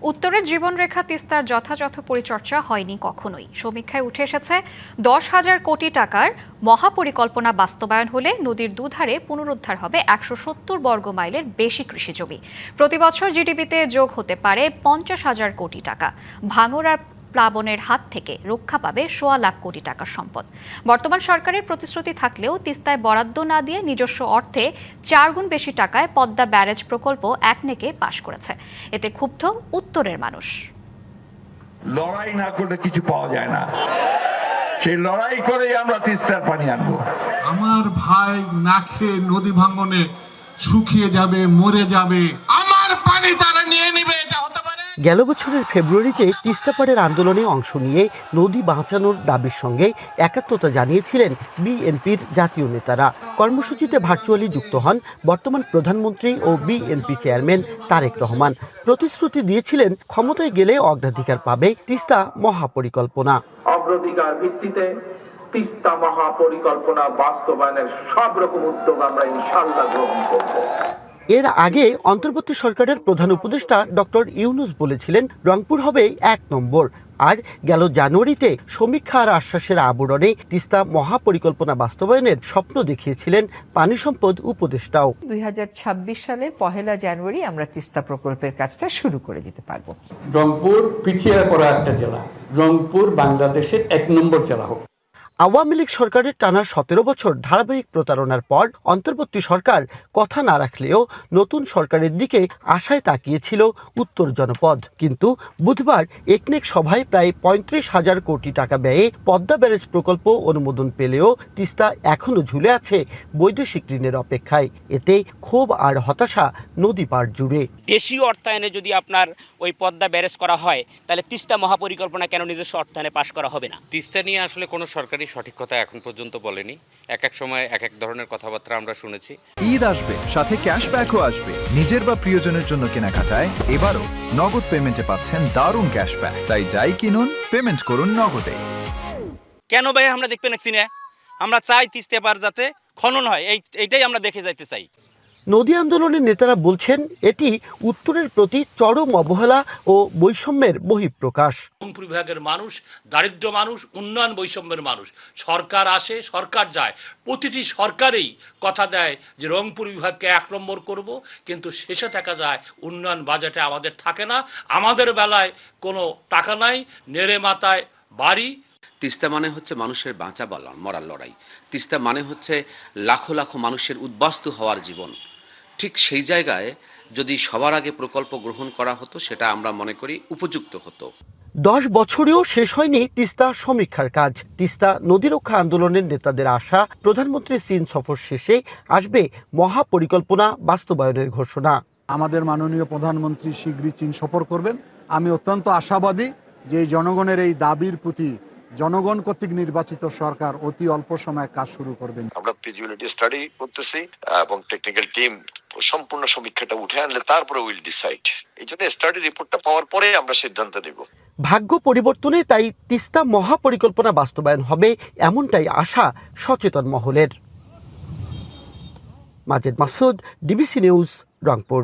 উত্তরের জীবনরেখা তিস্তার যথাযথ পরিচর্যা হয়নি কখনোই। সমীক্ষায় উঠে এসেছে 10,000 কোটি টাকার মহাপরিকল্পনা বাস্তবায়ন হলে নদীর দুধারে পুনরুদ্ধার হবে 170 বর্গ মাইলের বেশি কৃষিজমি। প্রতি বছর জিডিপিতে যোগ হতে পারে 50,000 কোটি টাকা। ভাঙর আর প্লাবনের হাত থেকে রক্ষা পাবে 1.25 লাখ কোটি টাকার সম্পদ। বর্তমান সরকারের প্রতিশ্রুতি থাকলেও তিস্তায় বরাদ্দ না দিয়ে নিজস্ব অর্থে 4 গুণ বেশি টাকায় পদ্মা ব্যারেজ প্রকল্প একনেকে পাশ করেছে। এতে ক্ষুব্ধ উত্তরের মানুষ। লড়াই না করলে কিছু পাওয়া যায় না, সেই লড়াই করেই আমরা তিস্তার পানি আনবো। আমার ভাই না খেয়ে নদী ভাঙনে শুকিয়ে যাবে, মরে যাবে, আমার পানি তারা নিয়ে নেবে, এটা হতে পারে? গেল বছরের ফেব্রুয়ারিতে তিস্তাপাড়ের আন্দোলনে অংশ নিয়ে নদী বাঁচানোর দাবির সঙ্গে একাত্মতা জানিয়েছিলেন বিএনপির জাতীয় নেতারা। কর্মসূচিতে ভার্চুয়ালি যুক্ত হন বর্তমান প্রধানমন্ত্রী ও বিএনপি চেয়ারম্যান তারেক রহমান। প্রতিশ্রুতি দিয়েছিলেন ক্ষমতায় গেলে অগ্রাধিকার পাবে তিস্তা মহাপরিকল্পনা। অগ্রাধিকার ভিত্তিতে তিস্তা মহাপরিকল্পনা বাস্তবায়নের সব রকম উদ্যোগ আমরা ইনশাআল্লাহ গ্রহণ করব। এর আগে অন্তর্বর্তী সরকারের প্রধান উপদেষ্টা ডক্টর ইউনূস বলেছিলেন রংপুর হবে 1 নম্বর। আর গেল জানুয়ারিতে সমীক্ষা আর আশ্বাসের আবরণে তিস্তা মহাপরিকল্পনা বাস্তবায়নের স্বপ্ন দেখিয়েছিলেন পানি সম্পদ উপদেষ্টাও। 2026 সালের 1 জানুয়ারি আমরা তিস্তা প্রকল্পের কাজটা শুরু করে দিতে পারবো। রংপুর পিছিয়ে পড়া একটা জেলা, রংপুর বাংলাদেশের 1 নম্বর জেলা হোক। আওয়ামী লীগ সরকারের টানা 17 বছর ধারাবাহিক প্রতারণার পর অন্তর্বর্তী সরকার কথা না রাখলেও নতুন সরকারের দিকে আশায় তাকিয়েছিল উত্তর জনপদ। কিন্তু বুধবার একনেক সভায় প্রায় 35,000 কোটি টাকা ব্যয়ে পদ্মা ব্যারেজ প্রকল্প অনুমোদন পেলেও তিস্তা এখনো ঝুলে আছে বৈদেশিক ঋণের অপেক্ষায়। এতে ক্ষোভ আর হতাশা নদী পার জুড়ে। দেশীয় অর্থায়নে যদি আপনার ওই পদ্মা ব্যারেজ করা হয়, তাহলে তিস্তা মহাপরিকল্পনা কেন নিজস্ব অর্থায়নে পাশ করা হবে না? তিস্তা নিয়ে আসলে কোনো সরকারি সঠিক কথা এখন পর্যন্ত বলেনি। এক সময় এক ধরনের কথাবার্তা আমরা শুনেছি। ঈদ আসবে, সাথে ক্যাশব্যাকও আসবে। নিজের বা প্রিয়জনের জন্য কেনাকাটায় এবারও নগদ পেমেন্টে পাচ্ছেন দারুণ ক্যাশব্যাক। তাই যাই কিনুন, পেমেন্ট করুন নগদে। কেন ভাই আমরা দেখতে নাকছি না? আমরা চাই তিস্তা পার যাতে খনন হয়, এইটাই আমরা দেখে যাইতে চাই। নদী আন্দোলনের নেতারা বলছেন এটি উত্তরের প্রতি চরম অবহেলা ও বৈষম্যের বহিঃপ্রকাশ। রংপুর বিভাগের মানুষ দারিদ্র মানুষ, উন্নয়ন বৈষম্যের মানুষ। সরকার আসে, সরকার যায়, প্রতিটি সরকারেই কথা দেয় যে রংপুর বিভাগকে 1 নম্বর করব, কিন্তু শেষে দেখা যায় উন্নয়ন বাজেটে আমাদের থাকে না। আমাদের বেলায় কোনো টাকা নাই, নেড়ে মাথায় বাড়ি। তিস্তা মানে হচ্ছে মানুষের বাঁচা মরার লড়াই। তিস্তা মানে হচ্ছে লাখো লাখো মানুষের উদ্বাস্তু হওয়ার জীবন। ঠিক সেই জায়গায় যদি সবার আগে প্রকল্প গ্রহণ করা হতো, সেটা আমরা মনে করি উপযুক্ত হতো। 10 বছরেও শেষ হয়নি তিস্তা সমীক্ষার কাজ। তিস্তা নদী রক্ষা আন্দোলনের নেতাদের আশা প্রধানমন্ত্রীর চীন সফর শেষে আসবে মহাপরিকল্পনা বাস্তবায়নের ঘোষণা। আমাদের মাননীয় প্রধানমন্ত্রী শীঘ্রই চীন সফর করবেন। আমি অত্যন্ত আশাবাদী যে জনগণের এই দাবির প্রতি জনগণ কর্তৃক নির্বাচিত সরকার অতি অল্প সময়ে কাজ শুরু করবেন। আমরা ফিজিবিলিটি স্টাডি করতেছি এবং টেকনিক্যাল টিম সম্পূর্ণ সমীক্ষাটা উঠে আনলে তারপরে উইল ডিসাইড। এই জন্য স্টাডি রিপোর্টটা পাওয়ার পরে আমরা সিদ্ধান্ত নেব। ভাগ্য পরিবর্তনে তাই তিস্তা মহাপরিকল্পনা বাস্তবায়ন হবে এমনটাই আশা সচেতন মহলের। Majed Masud, DBC news, Rangpur.